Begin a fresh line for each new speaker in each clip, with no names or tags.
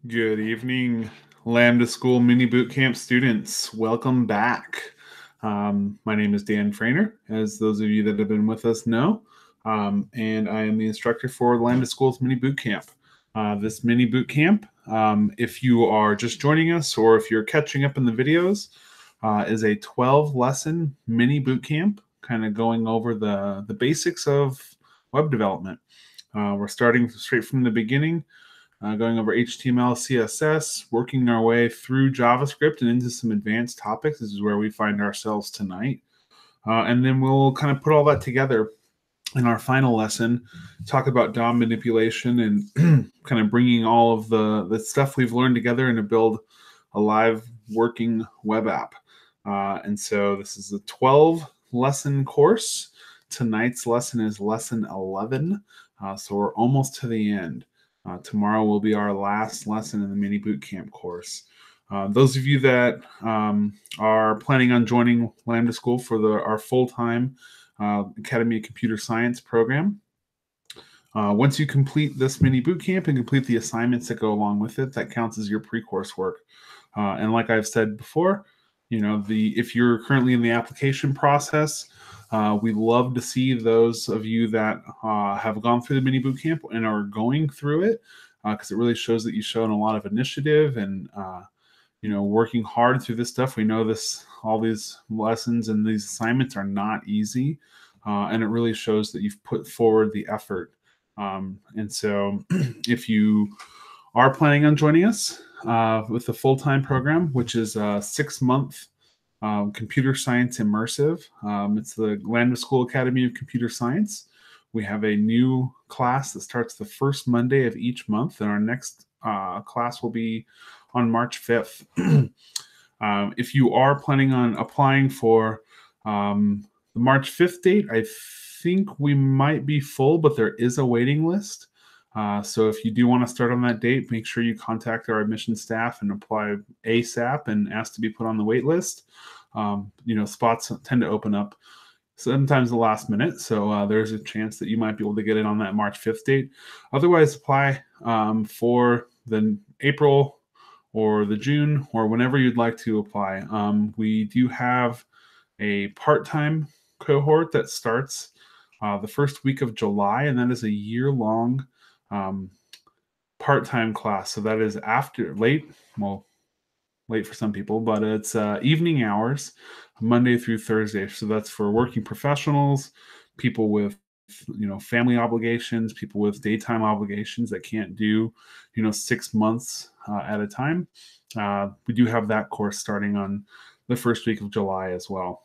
Good evening, Lambda School Mini Bootcamp students. Welcome back. My name is Dan Frainer, as those of you that have been with us know, and I am the instructor for Lambda School's Mini Bootcamp. This Mini Bootcamp, if you are just joining us or if you're catching up in the videos, is a 12-lesson mini bootcamp, kind of going over the basics of web development. We're starting straight from the beginning. Going over HTML, CSS, working our way through JavaScript and into some advanced topics. This is where we find ourselves tonight. And then we'll kind of put all that together in our final lesson, talk about DOM manipulation and kind of bringing all of the stuff we've learned together and to build a live working web app. And so this is a 12-lesson course. Tonight's lesson is lesson 11. So we're almost to the end. Tomorrow will be our last lesson in the mini bootcamp course. Those of you that are planning on joining Lambda School for our full-time Academy of Computer Science program, once you complete this mini bootcamp and complete the assignments that go along with it, that counts as your pre-course work. And like I've said before, if you're currently in the application process, we love to see those of you that have gone through the mini bootcamp and are going through it, because it really shows that you've shown a lot of initiative and working hard through this stuff. We know all these lessons and these assignments are not easy, and it really shows that you've put forward the effort. And so if you are planning on joining us with the full-time program, which is a 6-month computer science immersive. It's the Lambda School Academy of Computer Science. We have a new class that starts the first Monday of each month, and our next class will be on March 5th. If you are planning on applying for the March 5th date, I think we might be full, but there is a waiting list. So if you do want to start on that date, make sure you contact our admission staff and apply ASAP and ask to be put on the wait list. Spots tend to open up sometimes the last minute, so there's a chance that you might be able to get in on that March 5th date. Otherwise, apply for the April or the June or whenever you'd like to apply. We do have a part-time cohort that starts the first week of July, and that is a year-long part-time class. So that is late for some people, but it's evening hours, Monday through Thursday. So that's for working professionals, people with family obligations, people with daytime obligations that can't do 6 months at a time. We do have that course starting on the first week of July as well.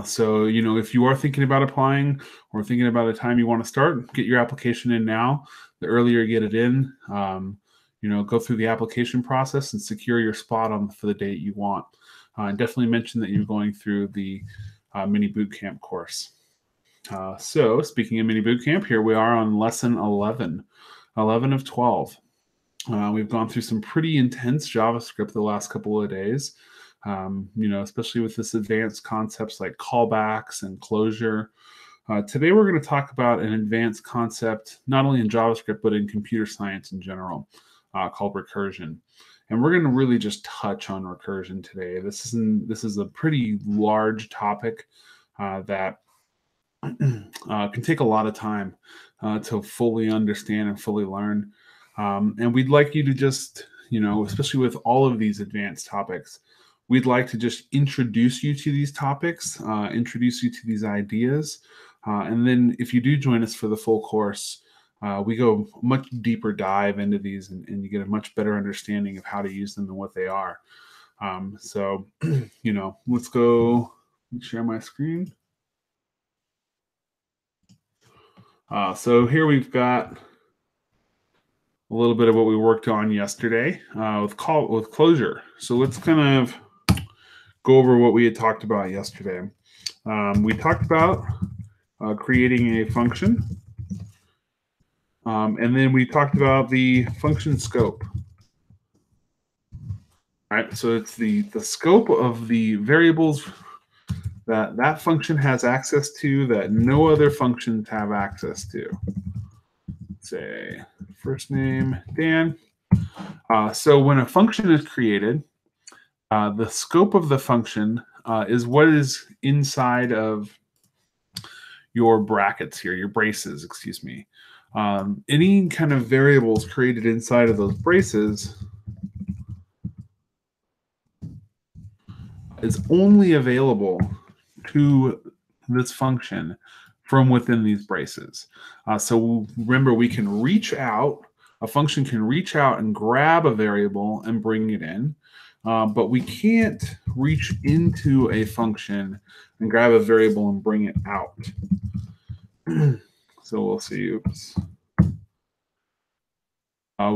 So if you are thinking about applying or thinking about a time you want to start, get your application in now. The earlier you get it in, go through the application process and secure your spot for the date you want. And definitely mention that you're going through the mini bootcamp course. So speaking of mini bootcamp, here we are on lesson 11 of 12. We've gone through some pretty intense JavaScript the last couple of days, especially with this advanced concepts like callbacks and closure. Today, we're going to talk about an advanced concept, not only in JavaScript, but in computer science in general, called recursion. And we're going to really just touch on recursion today. This is a pretty large topic that can take a lot of time to fully understand and fully learn. And we'd like you to just, especially with all of these advanced topics, we'd like to just introduce you to these topics, introduce you to these ideas. And then if you do join us for the full course, we go much deeper dive into these and you get a much better understanding of how to use them and what they are. So, let's go share my screen. So here we've got a little bit of what we worked on yesterday with closure. So let's kind of go over what we had talked about yesterday. We talked about creating a function, and then we talked about the function scope. All right, so it's the scope of the variables that function has access to that no other functions have access to. Say first name Dan. So when a function is created, the scope of the function is what is inside of your brackets here, your braces, excuse me. Any kind of variables created inside of those braces is only available to this function from within these braces. So remember, we can reach out, a function can reach out and grab a variable and bring it in, but we can't reach into a function and grab a variable and bring it out. So we'll see, oops.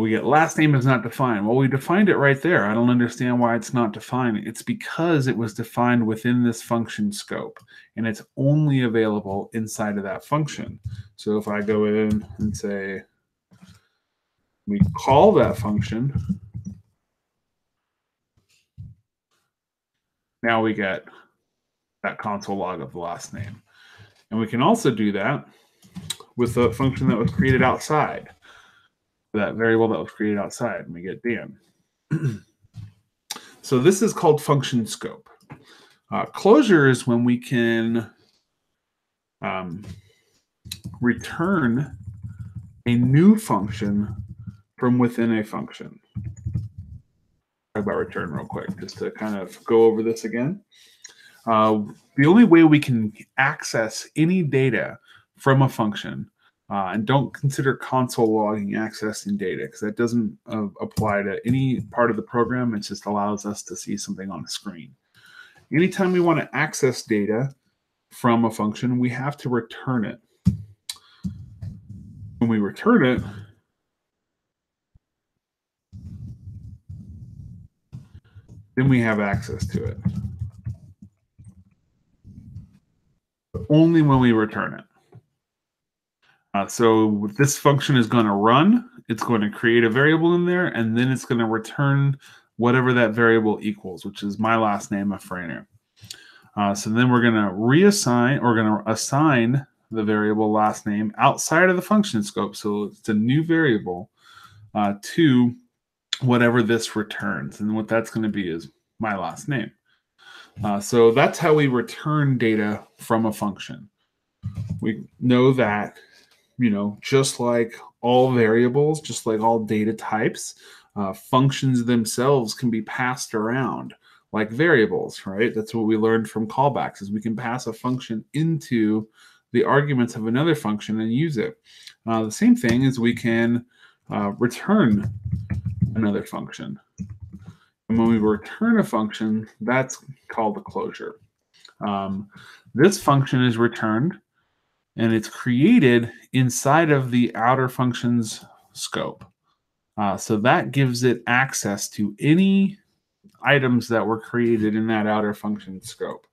We get last name is not defined. Well, we defined it right there. I don't understand why it's not defined. It's because it was defined within this function scope, and it's only available inside of that function. So if I go in and say, we call that function, now we get that console log of the last name. And we can also do that with a function that was created outside. That variable that was created outside, and we get Dan. So this is called function scope. Closure is when we can return a new function from within a function. Talk about return real quick, just to kind of go over this again. The only way we can access any data from a function, and don't consider console logging accessing data, because that doesn't apply to any part of the program. It just allows us to see something on the screen. Anytime we want to access data from a function, we have to return it. When we return it, then we have access to it. But only when we return it. So this function is going to run. It's going to create a variable in there, and then it's going to return whatever that variable equals, which is my last name of Frainer. So then we're going to reassign, or going to assign the variable last name outside of the function scope. So it's a new variable to whatever this returns. And what that's going to be is my last name. So that's how we return data from a function. We know that, just like all variables, just like all data types, functions themselves can be passed around like variables, right? That's what we learned from callbacks, is we can pass a function into the arguments of another function and use it. The same thing is we can return another function. And when we return a function, that's called a closure. This function is returned, and it's created inside of the outer function's scope. So that gives it access to any items that were created in that outer function scope.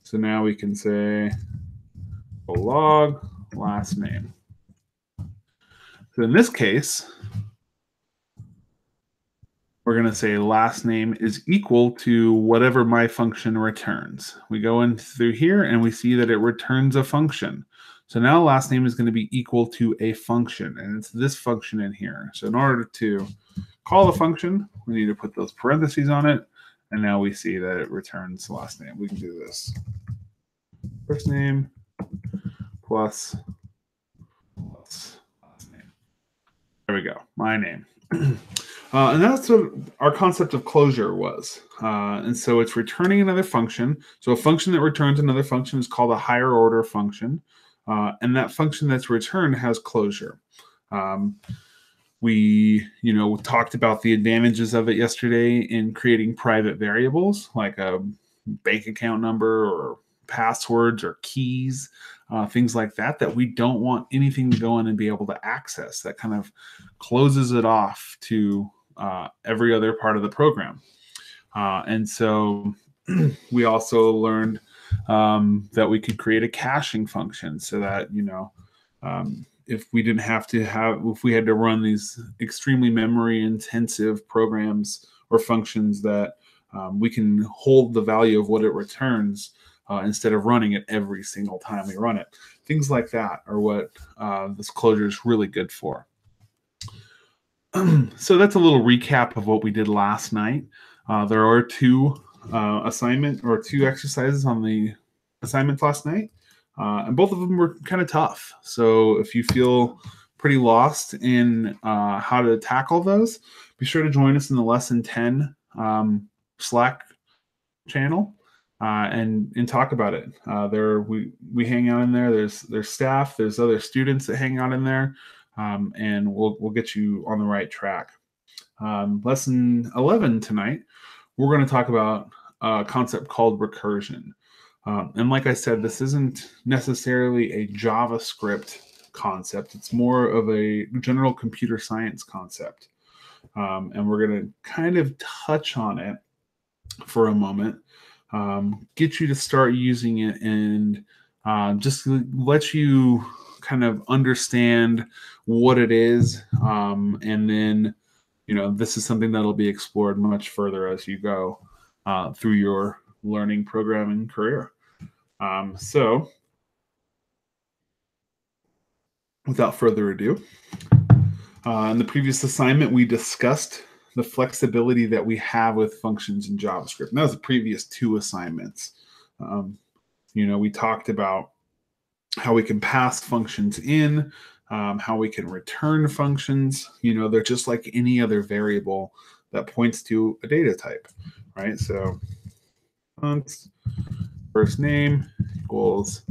So now we can say log last name. So in this case, we're going to say last name is equal to whatever my function returns. We go in through here and we see that it returns a function. So now last name is going to be equal to a function, and it's this function in here. So in order to call the function, we need to put those parentheses on it, and now we see that it returns last name. We can do this. First name plus last name. There we go, my name. And that's what our concept of closure was. And so it's returning another function. So a function that returns another function is called a higher order function. And that function that's returned has closure. We, talked about the advantages of it yesterday in creating private variables, like a bank account number or passwords or keys, things like that, that we don't want anything to go in and be able to access. That kind of closes it off to every other part of the program. And so we also learned that we could create a caching function, so that, if we didn't have to if we had to run these extremely memory intensive programs or functions, that we can hold the value of what it returns instead of running it every single time we run it. Things like that are what this closure is really good for. So that's a little recap of what we did last night. There are two exercises on the assignments last night, and both of them were kind of tough. So if you feel pretty lost in how to tackle those, be sure to join us in the Lesson 10 Slack channel and talk about it. We hang out in there. There's staff, there's other students that hang out in there, and we'll get you on the right track. Lesson 11 tonight, we're going to talk about a concept called recursion. And like I said, this isn't necessarily a JavaScript concept. It's more of a general computer science concept. And we're going to kind of touch on it for a moment, get you to start using it, and just let you kind of understand what it is. And then, this is something that'll be explored much further as you go through your learning programming career. So without further ado, in the previous assignment, we discussed the flexibility that we have with functions in JavaScript. And that was the previous two assignments. We talked about how we can pass functions in, how we can return functions. They're just like any other variable that points to a data type, right? So first name equals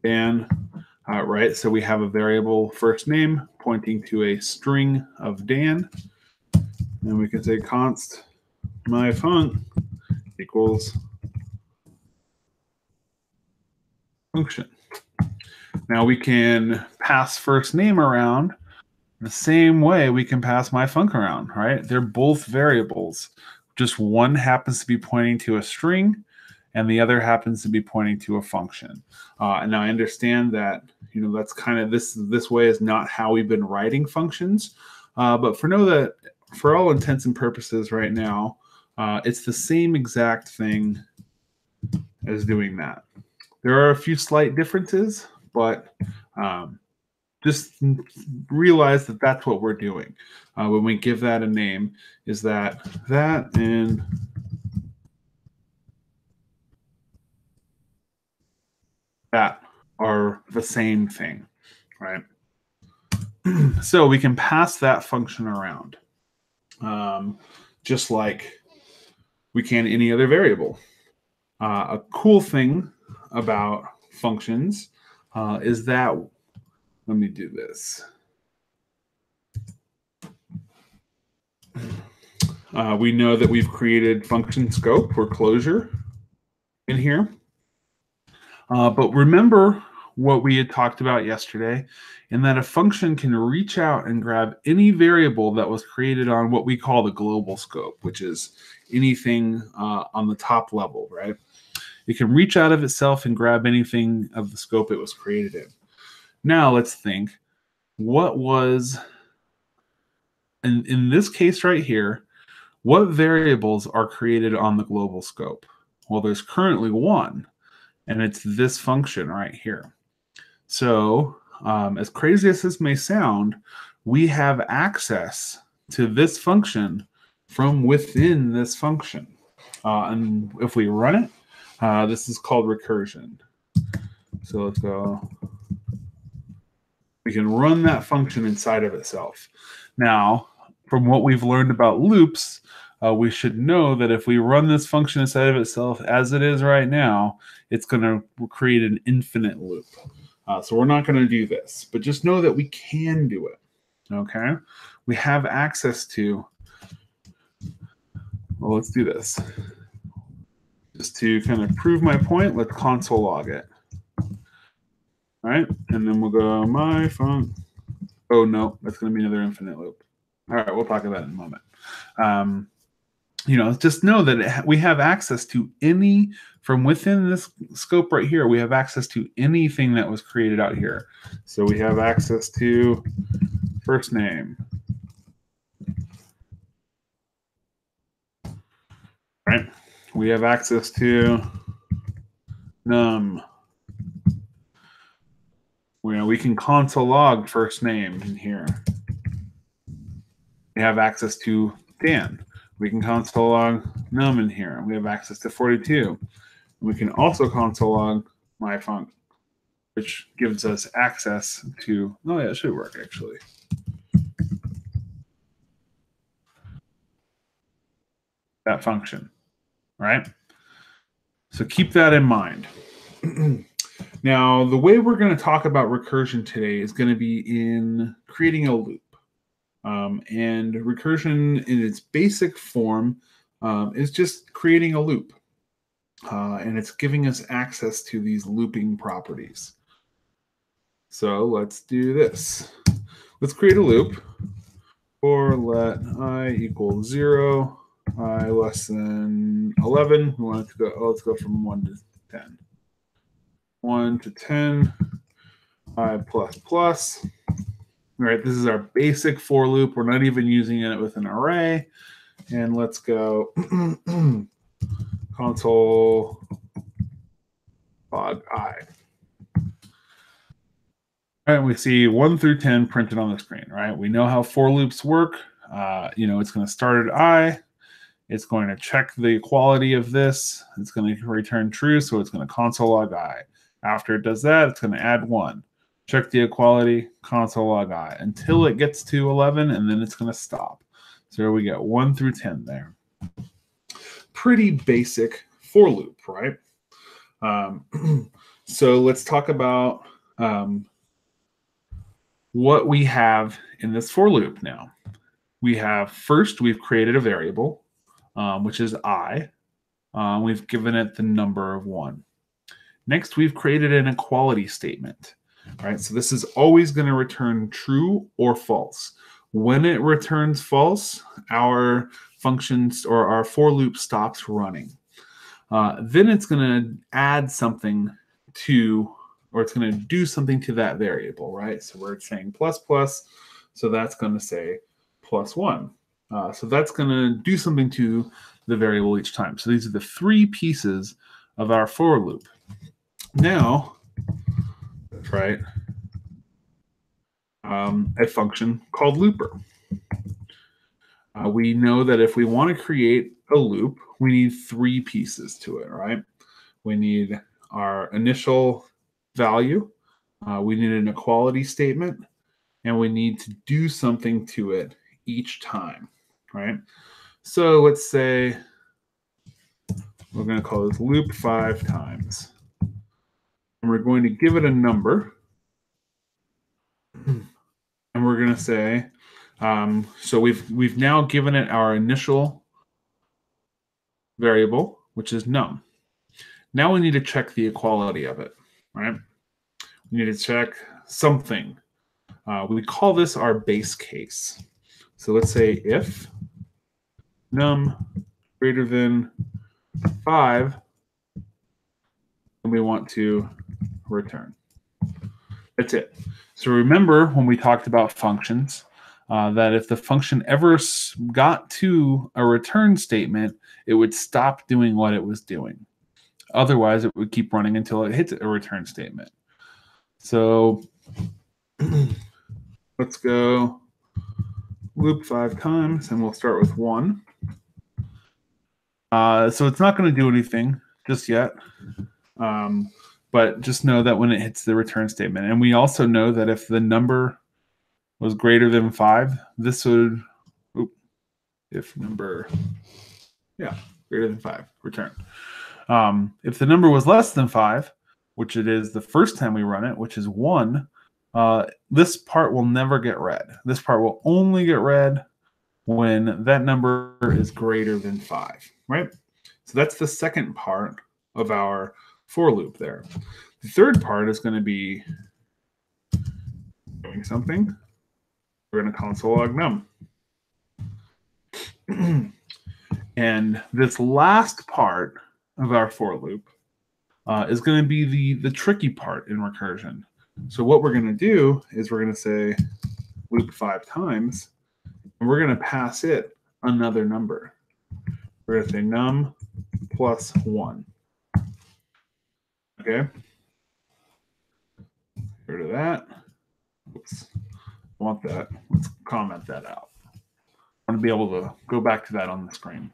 Dan, right? So we have a variable first name pointing to a string of Dan. And we can say const my func equals function. Now we can pass first name around the same way we can pass my func around, right? They're both variables. Just one happens to be pointing to a string and the other happens to be pointing to a function. And now I understand that, that's kind of this way is not how we've been writing functions. But for all intents and purposes right now, it's the same exact thing as doing that. There are a few slight differences, but just realize that that's what we're doing. When we give that a name, is that and that are the same thing, right? So we can pass that function around, just like we can any other variable. A cool thing about functions is that, let me do this. We know that we've created function scope or closure in here. But remember what we had talked about yesterday, in that a function can reach out and grab any variable that was created on what we call the global scope, which is anything on the top level, right? It can reach out of itself and grab anything of the scope it was created in. Now let's think, what was, in this case right here, what variables are created on the global scope? Well, there's currently one, and it's this function right here. So as crazy as this may sound, we have access to this function from within this function. And if we run it, this is called recursion. So let's go. We can run that function inside of itself. Now, from what we've learned about loops, we should know that if we run this function inside of itself as it is right now, it's going to create an infinite loop. So we're not going to do this, but just know that we can do it. Okay? We have access to, well, let's do this. Just to kind of prove my point, let's console log it. All right, and then we'll go my func. Oh no, that's going to be another infinite loop. All right, we'll talk about it in a moment. Just know that we have access to any, from within this scope right here, we have access to anything that was created out here. So we have access to first name. Right? We have access to num. We can console log first name in here. we have access to Dan. We can console log num in here. We have access to 42. We can also console log myfunc, which gives us access to, oh yeah, it should work actually. That function, right? So keep that in mind. Now, the way we're going to talk about recursion today is going to be in creating a loop. And recursion in its basic form is just creating a loop. And it's giving us access to these looping properties. So let's do this. Let's create a loop for let I equal 0, I less than 11. We want it to go, let's go from 1 to 10. 1 to 10, I plus plus. All right, this is our basic for loop. We're not even using it with an array. And let's go console log I. All right, we see 1 through 10 printed on the screen, right? We know how for loops work. It's going to start at I. It's going to check the equality of this. It's going to return true, so it's going to console log I. After it does that, it's going to add 1. Check the equality, console log I, until it gets to 11, and then it's going to stop. So we get 1 through 10 there. Pretty basic for loop, right? So let's talk about what we have in this for loop now. We have, first, we've created a variable, which is I. We've given it the number of 1. Next, we've created an equality statement. Right, so this is always going to return true or false. When it returns false, our functions or our for loop stops running. Then it's going to add something to, or it's going to do something to that variable, right? So we're saying plus plus, so that's going to say plus 1. So that's going to do something to the variable each time. So these are the 3 pieces of our for loop. Now, right, a function called looper. We know that if we want to create a loop, we need 3 pieces to it, right? We need our initial value, we need an equality statement, and we need to do something to it each time, right? So let's say we're going to call this loop 5 times. And we're going to give it a number. And we're going to say, so we've now given it our initial variable, which is num. Now we need to check the equality of it, right? We need to check something. We call this our base case. So let's say if num greater than 5, and we want to return. That's it. So remember when we talked about functions, that if the function ever got to a return statement, it would stop doing what it was doing. Otherwise, it would keep running until it hits a return statement. So let's go loop 5 times, and we'll start with 1. So it's not going to do anything just yet. But just know that when it hits the return statement. And we also know that if the number was greater than 5, this would, if number, greater than 5, return. If the number was less than 5, which it is the first time we run it, which is 1, this part will never get read. This part will only get read when that number is greater than 5, right? So that's the second part of our for loop there. The third part is going to be doing something. We're going to console log num. And this last part of our for loop is going to be the tricky part in recursion. So what we're going to do is we're going to say loop 5 times, and we're going to pass it another number. We're going to say num plus 1. Okay. Get rid of that. Oops. I want that. Let's comment that out. want to be able to go back to that on the screen.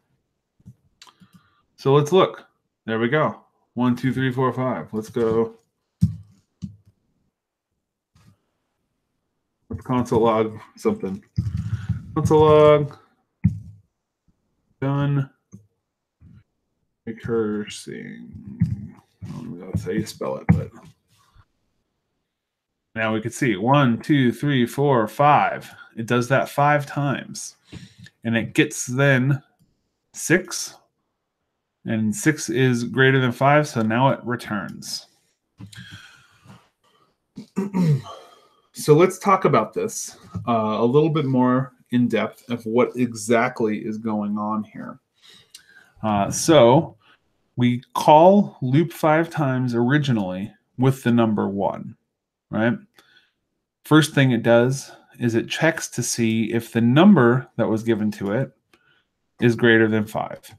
So let's look. There we go. 1, 2, 3, 4, 5. Let's go. Let's console log something. Console log done recursing. I don't know how you spell it, but now we can see 1, 2, 3, 4, 5. It does that 5 times. And it gets then 6. And 6 is greater than 5, so now it returns. So let's talk about this a little bit more in depth of what exactly is going on here. So we call loop 5 times originally with the number 1, right? First thing it does is it checks to see if the number that was given to it is greater than 5.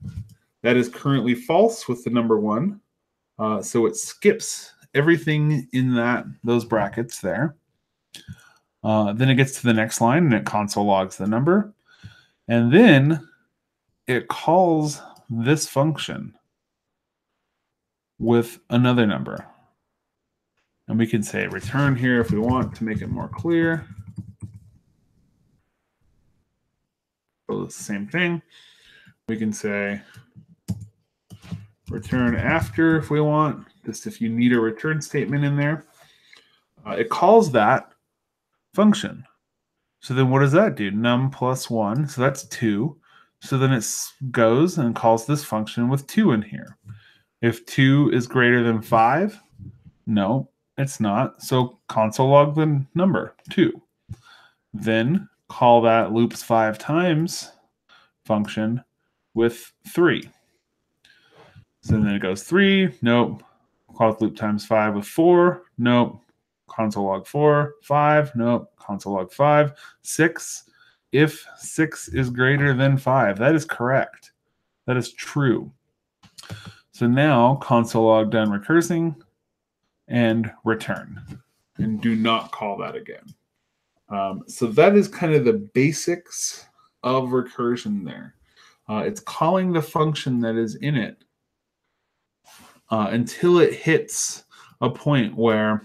That is currently false with the number 1. So it skips everything in those brackets there. Then it gets to the next line and it console logs the number. And then it calls this function with another number. And we can say return here if we want to make it more clear. So it's the same thing. We can say return after if we want, just if you need a return statement in there. It calls that function. So then what does that do? Num plus 1, so that's 2. So then it goes and calls this function with 2 in here. If 2 is greater than 5, no, it's not. So console log the number 2. Then call that loops 5 times function with 3. So then it goes 3, nope. Call loop times 5 with 4, nope. Console log 4, 5, nope. Console log 5, 6. If 6 is greater than 5, that is correct. That is true. So now console log done recursing and return. And do not call that again. So that is kind of the basics of recursion there. It's calling the function that is in it until it hits a point where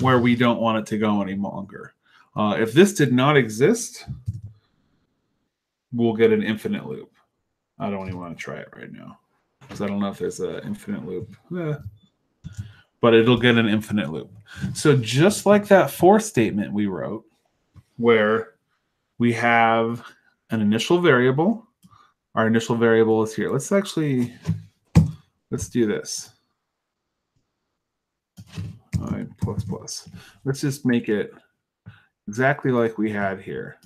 we don't want it to go any longer. If this did not exist, we'll get an infinite loop. I don't even want to try it right now because I don't know if there's an infinite loop. But it'll get an infinite loop. So just like that for statement we wrote, where we have an initial variable, our initial variable is here. Let's do this. I plus plus. Let's just make it exactly like we had here,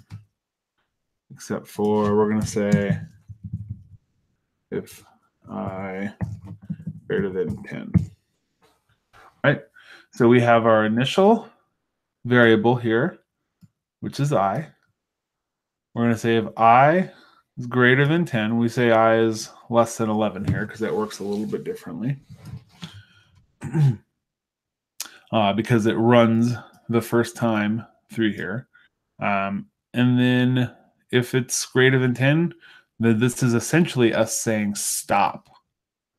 except for we're going to say if I greater than 10. Right? So we have our initial variable here, which is I. We're going to say if I is greater than 10, we say I is less than 11 here because that works a little bit differently. Because it runs the first time through here. And then if it's greater than 10, then this is essentially us saying stop.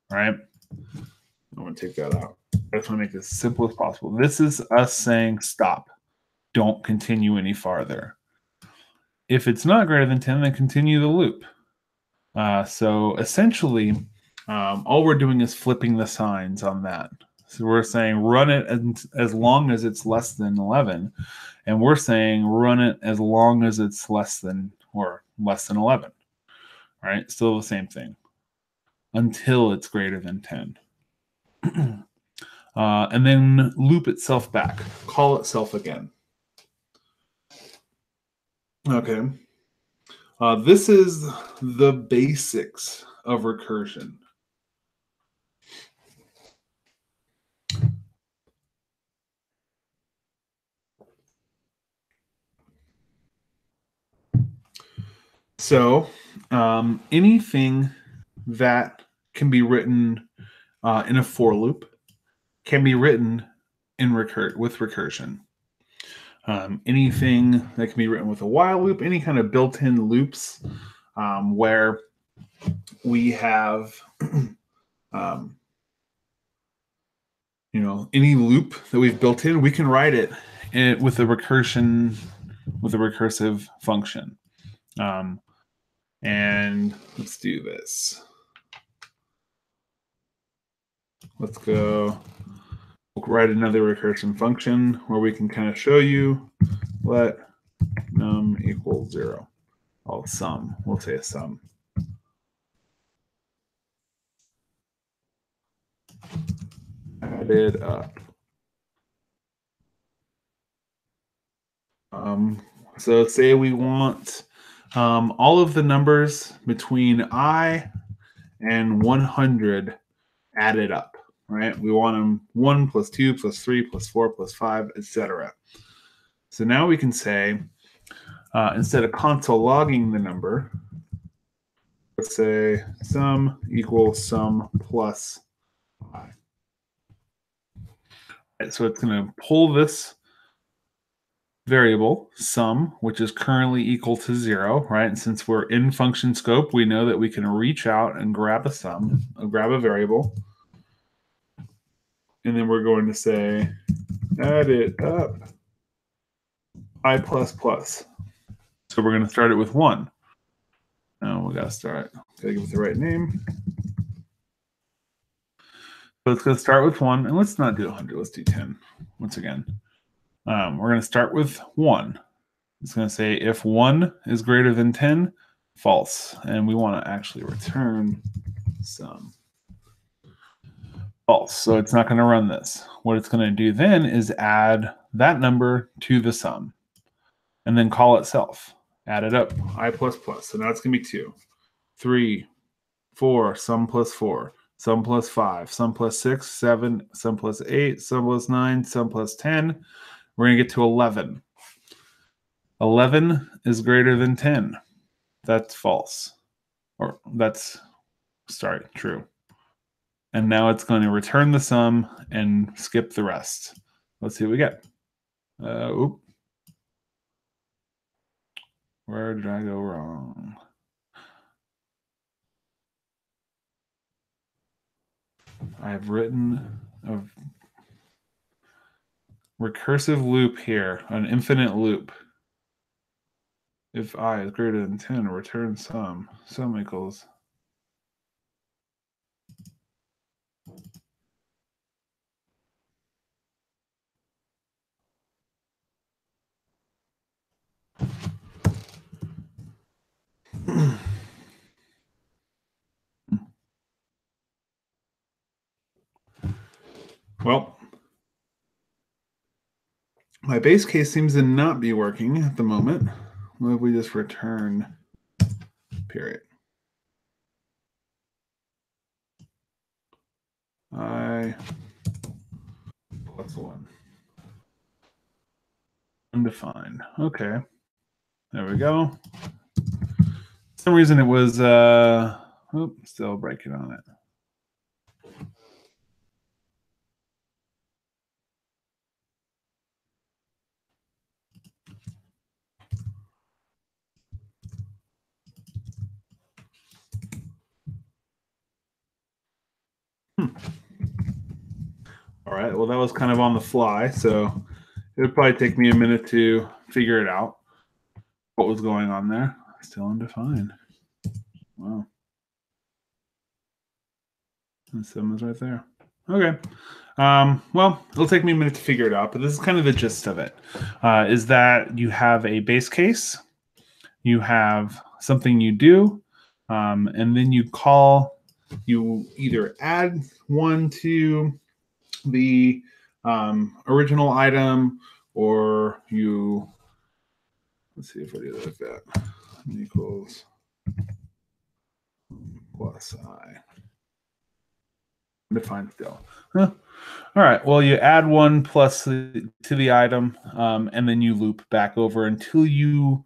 Right? I'm going to take that out. I just want to make this as simple as possible. This is us saying stop. Don't continue any farther. If it's not greater than 10, then continue the loop. So essentially, all we're doing is flipping the signs on that. So we're saying run it as long as it's less than 11. And we're saying run it as long as it's less than 11. All right, still the same thing. Until it's greater than 10. And then loop itself back. Call itself again. Okay. This is the basics of recursion. So anything that can be written in a for loop can be written with recursion. anything that can be written with a while loop, any kind of built-in loops where we have, any loop that we've built in, we can write it with a recursion, with a recursive function. And let's do this. Let's go write another recursion function where we can kind of show you let num equals 0. Oh, sum. We'll say a sum. Added up. So say we want all of the numbers between I and 100 added up, right? We want them 1 plus 2 plus 3 plus 4 plus 5, etc. So now we can say, instead of console logging the number, let's say sum equals sum plus I. Right, so it's going to pull this variable sum, which is currently equal to 0, right? And since we're in function scope, we know that we can reach out and grab a sum, grab a variable, and then we're going to say add it up I plus plus. So we're going to start it with 1. Now we got to start. Got to give it the right name. So it's going to start with 1, and let's not do 100. Let's do 10 once again. We're going to start with 1. It's going to say if 1 is greater than 10, false. And we want to actually return sum. False. So it's not going to run this. What it's going to do then is add that number to the sum and then call itself. Add it up. I plus plus. So now it's going to be 2, 3, 4, sum plus 4, sum plus 5, sum plus 6, 7, sum plus 8, sum plus 9, sum plus 10. We're going to get to 11. 11 is greater than 10. That's false. Or that's, sorry, true. And now it's going to return the sum and skip the rest. Let's see what we get. Oop. Where did I go wrong? I've written a recursive loop here, an infinite loop. If I is greater than 10, return sum. Sum equals. Well, my base case seems to not be working at the moment. What if we just return period? I plus 1. Undefined. Okay. There we go. For some reason it was still breaking on it. All right, well, that was kind of on the fly, so it would probably take me a minute to figure it out, what was going on there. Still undefined. Wow. The sum is right there. Okay. Well, it'll take me a minute to figure it out, but this is kind of the gist of it, is that you have a base case, you have something you do, and then you either add one to the original item, or let's see if I do it like that, equals plus I. Define still. Huh. All right. Well, you add 1 plus to the item, and then you loop back over until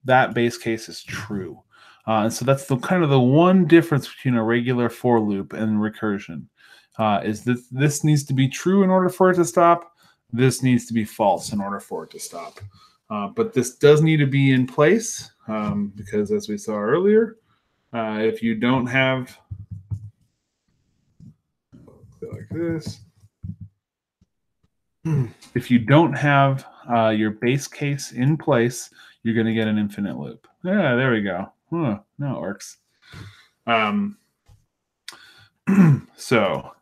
that base case is true. And so that's kind of the one difference between a regular for loop and recursion. Is that this needs to be true in order for it to stop. this needs to be false in order for it to stop. But this does need to be in place because, as we saw earlier, if you don't have like this, if you don't have your base case in place, you're going to get an infinite loop. Yeah, there we go. Now it works. So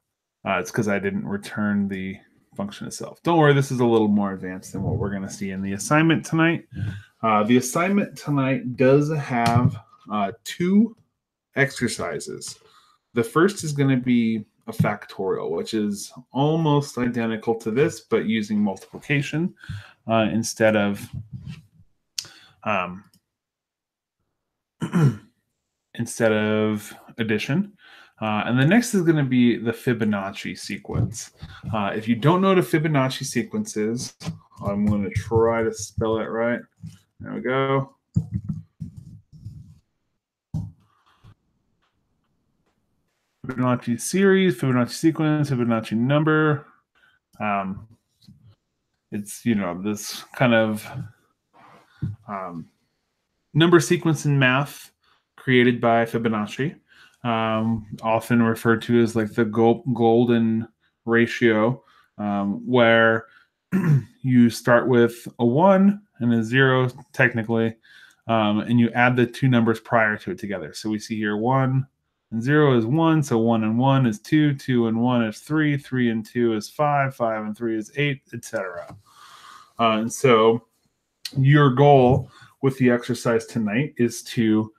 it's because I didn't return the function itself. Don't worry, this is a little more advanced than what we're going to see in the assignment tonight. The assignment tonight does have 2 exercises. The first is going to be a factorial, which is almost identical to this, but using multiplication instead of addition. And the next is going to be the Fibonacci sequence. If you don't know what a Fibonacci sequence is, I'm going to try to spell it right. There we go. Fibonacci series, Fibonacci sequence, Fibonacci number. It's, this kind of number sequence in math created by Fibonacci, often referred to as like the golden ratio, where you start with a 1 and a 0 technically, and you add the 2 numbers prior to it together. So we see here 1 and 0 is 1, so 1 and 1 is 2, 2 and 1 is 3, 3 and 2 is 5, 5 and 3 is 8, etc. And so your goal with the exercise tonight is to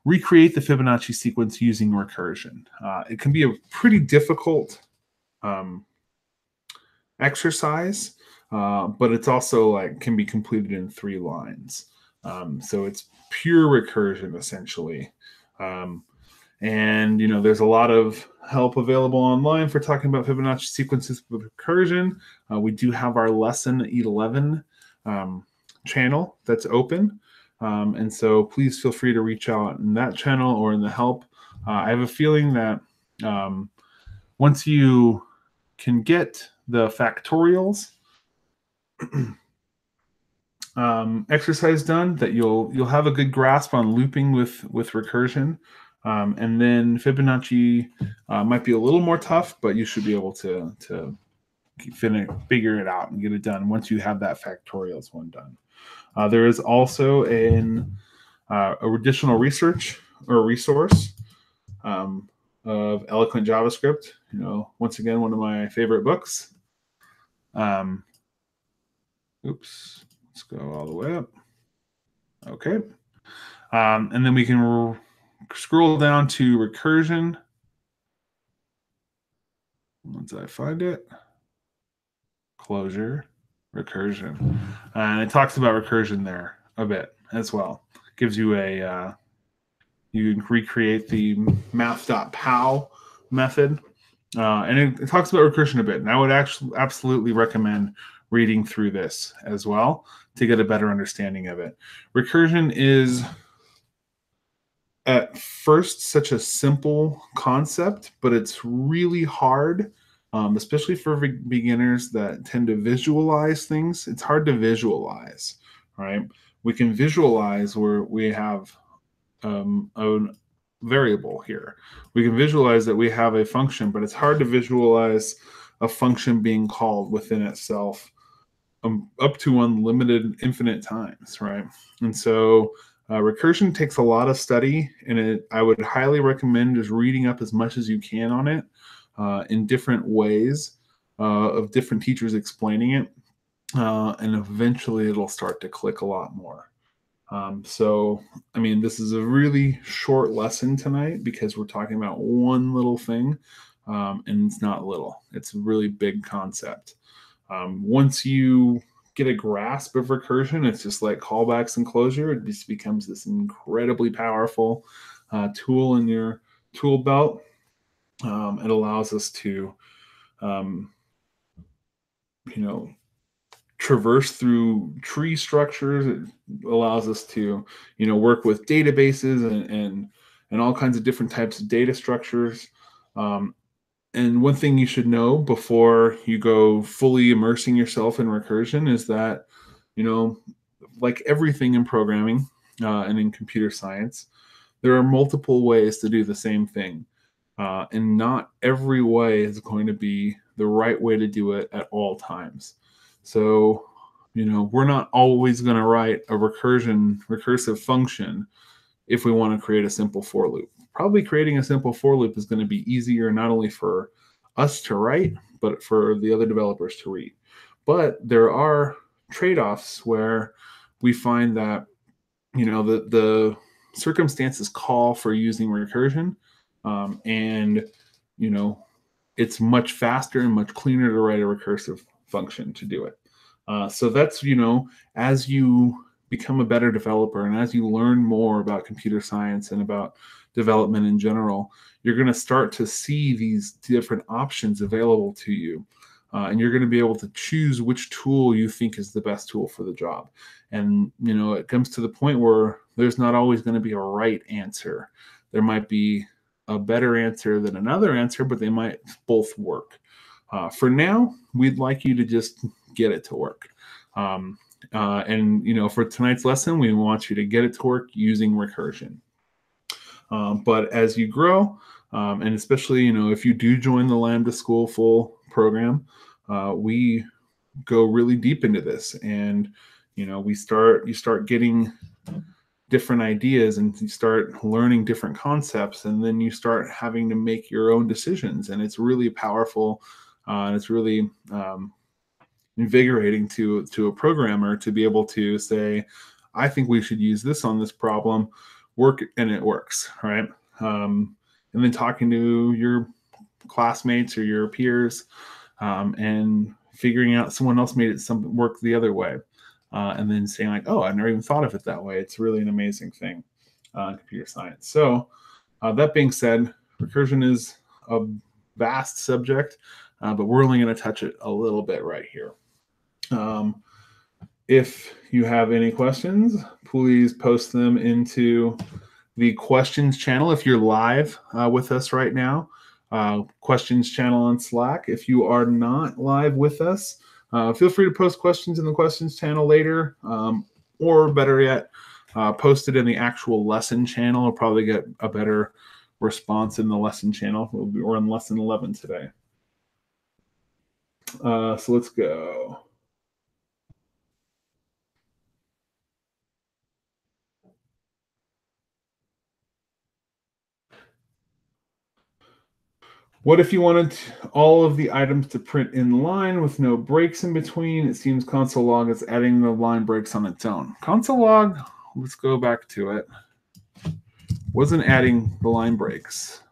recreate the Fibonacci sequence using recursion. It can be a pretty difficult exercise, but it's also can be completed in 3 lines. So it's pure recursion essentially. And there's a lot of help available online for talking about Fibonacci sequences with recursion. We do have our lesson 11 channel that's open. And so please feel free to reach out in that channel or in the help. I have a feeling that once you can get the factorials exercise done, that you'll have a good grasp on looping with recursion. And then Fibonacci might be a little more tough, but you should be able to figure it out and get it done once you have that factorials one done. There is also an additional research or resource of Eloquent JavaScript. Once again, one of my favorite books. Oops, let's go all the way up. Okay. And then we can scroll down to recursion. Once I find it, closure, recursion. And it talks about recursion there a bit as well. Gives you you can recreate the math.pow method. And it talks about recursion a bit. And I would actually absolutely recommend reading through this as well to get a better understanding of it. Recursion is at first such a simple concept, but it's really hard, especially for beginners that tend to visualize things. It's hard to visualize, right? We can visualize where we have a variable here. We can visualize that we have a function, but it's hard to visualize a function being called within itself up to unlimited infinite times, right? And so recursion takes a lot of study, and I would highly recommend just reading up as much as you can on it in different ways of different teachers explaining it, and eventually it'll start to click a lot more. So, I mean, this is a really short lesson tonight because we're talking about one little thing, and it's not little. It's a really big concept. Once you get a grasp of recursion, it's just like callbacks and closure. It just becomes this incredibly powerful tool in your tool belt. It allows us to, traverse through tree structures. It allows us to, work with databases and all kinds of different types of data structures. And one thing you should know before you go fully immersing yourself in recursion is that, like everything in programming and in computer science, there are multiple ways to do the same thing. And not every way is going to be the right way to do it at all times. So, we're not always going to write a recursive function if we want to create a simple for loop. Probably creating a simple for loop is going to be easier not only for us to write, but for the other developers to read. But there are trade-offs where we find that, the circumstances call for using recursion, and, it's much faster and much cleaner to write a recursive function to do it. So that's, as you become a better developer and as you learn more about computer science and about development in general, you're going to start to see these different options available to you. And you're going to be able to choose which tool you think is the best tool for the job. And, it comes to the point where there's not always going to be a right answer. There might be a better answer than another answer, but they might both work. For now, we'd like you to just get it to work. And for tonight's lesson, we want you to get it to work using recursion. But as you grow, and especially, if you do join the Lambda School full program, we go really deep into this, and you start getting different ideas, and you start learning different concepts, and then you start having to make your own decisions, and it's really powerful, and it's really invigorating to a programmer to be able to say, I think we should use this on this problem, and it works, right? And then talking to your classmates or your peers, and figuring out someone else made it work the other way, and then saying like, oh, I never even thought of it that way. It's really an amazing thing in computer science. So that being said, recursion is a vast subject, but we're only going to touch it a little bit right here. If you have any questions, please post them into the questions channel if you're live with us right now. Questions channel on Slack. If you are not live with us, feel free to post questions in the questions channel later, or better yet, post it in the actual lesson channel. We'll probably get a better response in the lesson channel. We're on lesson 11 today. So let's go. What if you wanted all of the items to print in line with no breaks in between? It seems console log is adding the line breaks on its own. Console log, let's go back to it, wasn't adding the line breaks.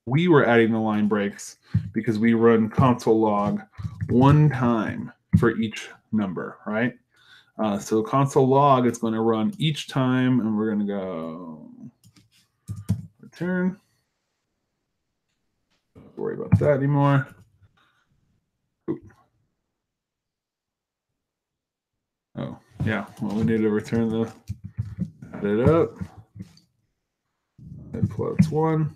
We were adding the line breaks because we run console log one time for each number, right? So console log is going to run each time, and we're going to go return. Don't worry about that anymore. Oh, yeah. Well, we need to return add it up. And plus 1.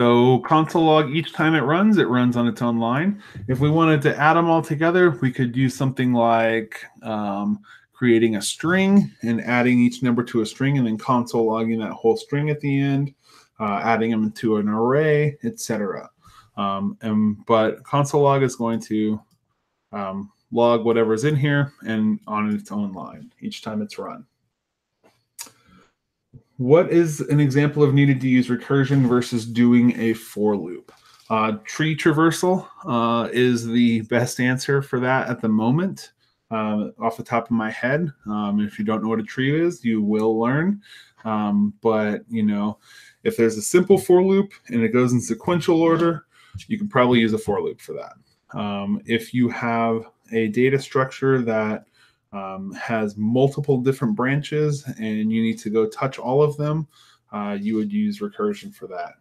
So console log, each time it runs on its own line. If we wanted to add them all together, we could do something like creating a string and adding each number to a string, and then console logging that whole string at the end, adding them to an array, etc. But console log is going to log whatever's in here and on its own line each time it's run. What is an example of needed to use recursion versus doing a for loop? Tree traversal is the best answer for that at the moment. Off the top of my head, if you don't know what a tree is, you will learn. But if there's a simple for loop and it goes in sequential order, you can probably use a for loop for that. If you have a data structure that has multiple different branches and you need to go touch all of them, you would use recursion for that.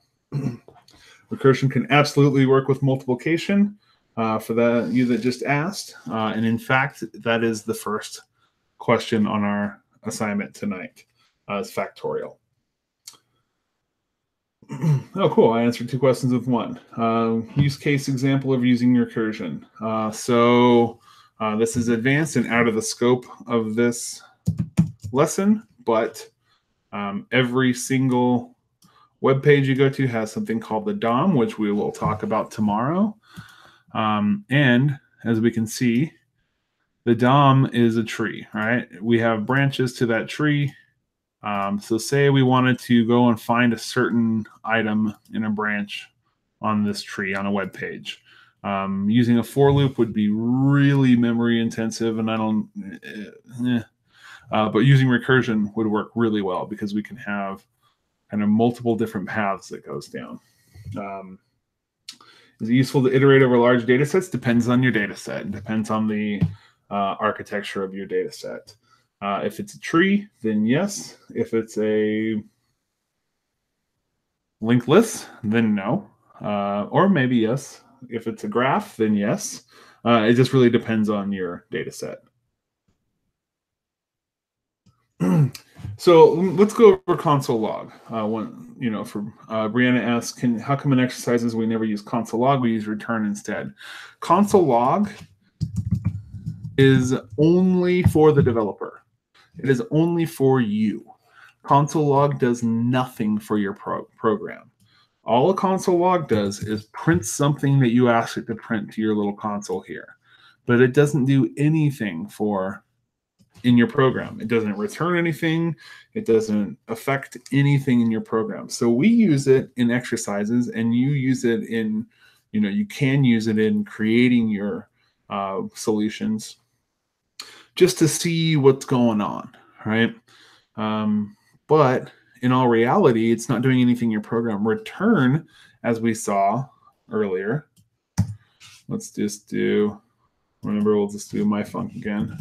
Recursion can absolutely work with multiplication for you that just asked. And in fact, that is the first question on our assignment tonight, is factorial. Oh, cool. I answered 2 questions with 1. Use case example of using recursion. This is advanced and out of the scope of this lesson, but every single web page you go to has something called the DOM, which we will talk about tomorrow. And as we can see, the DOM is a tree, right? We have branches to that tree. So say we wanted to go and find a certain item in a branch on this tree on a web page. Using a for loop would be really memory intensive, and but using recursion would work really well because we can have kind of multiple different paths that goes down. Is it useful to iterate over large data sets? Depends on your data set. It depends on the architecture of your data set. If it's a tree, then yes. If it's a linked list, then no. Or maybe yes. If it's a graph, then yes. It just really depends on your data set. So let's go over console log. Brianna asks, how come in exercises we never use console log, we use return instead? Console log is only for the developer. It is only for you. Console log does nothing for your program. All a console log does is print something that you ask it to print to your little console here. But it doesn't do anything in your program. It doesn't return anything. It doesn't affect anything in your program. So we use it in exercises, and you use it in, you can use it in creating your solutions just to see what's going on, right? But in all reality, it's not doing anything in your program. Return, as we saw earlier, let's just do, remember, we'll just do my func again.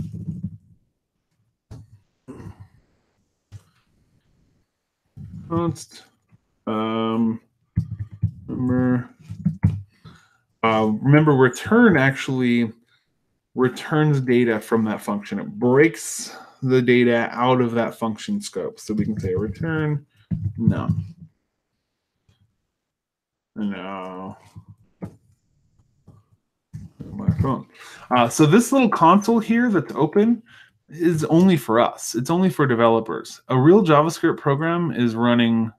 Remember, return actually returns data from that function. It breaks the data out of that function scope. So we can say return num. No. My phone. So this little console here that's open is only for us. It's only for developers. A real JavaScript program is running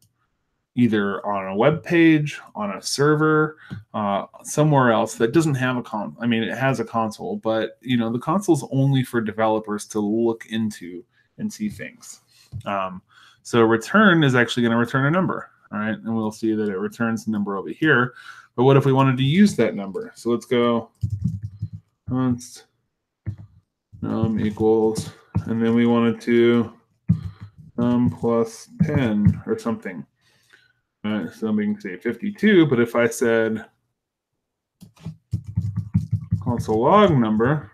either on a web page, on a server, somewhere else that doesn't have a console. I mean, it has a console, but the console is only for developers to look into and see things. So return is actually going to return a number, all right? And we'll see that it returns the number over here. But what if we wanted to use that number? So let's go const num equals, and then we wanted to num plus 10 or something. So we can say 52, but if I said console log number,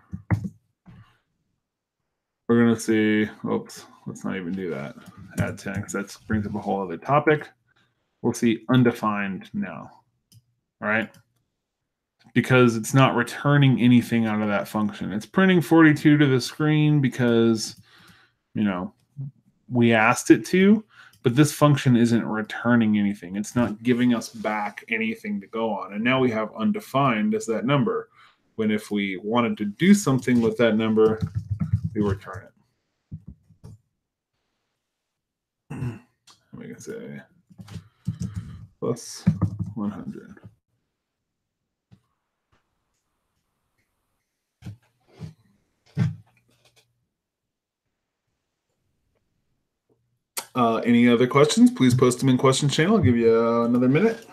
we're going to see, oops, let's not even do that. Add 10, because that brings up a whole other topic. We'll see undefined now, all right? Because it's not returning anything out of that function. It's printing 42 to the screen because, we asked it to, but this function isn't returning anything. It's not giving us back anything to go on. And now we have undefined as that number, when if we wanted to do something with that number, we return it. And we can say plus 100. Any other questions? Please post them in question channel. I'll give you another minute.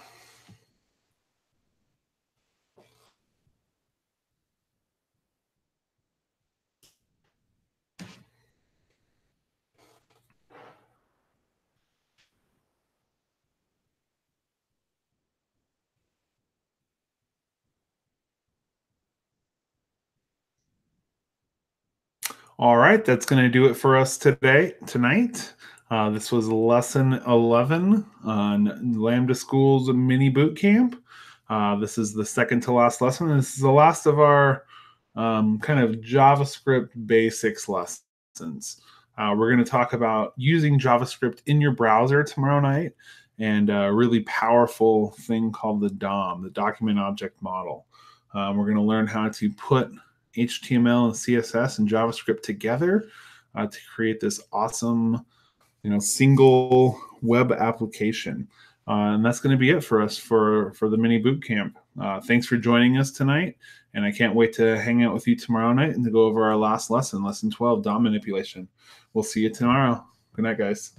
All right, that's going to do it for us tonight. This was lesson 11 on Lambda School's mini boot camp. This is the second to last lesson. This is the last of our kind of JavaScript basics lessons. We're going to talk about using JavaScript in your browser tomorrow night, and a really powerful thing called the DOM, the Document Object Model. We're going to learn how to put HTML and CSS and JavaScript together to create this awesome, single web application. And that's going to be it for us for the mini boot camp. Thanks for joining us tonight, and I can't wait to hang out with you tomorrow night and to go over our last lesson, lesson 12, DOM manipulation. We'll see you tomorrow. Good night, guys.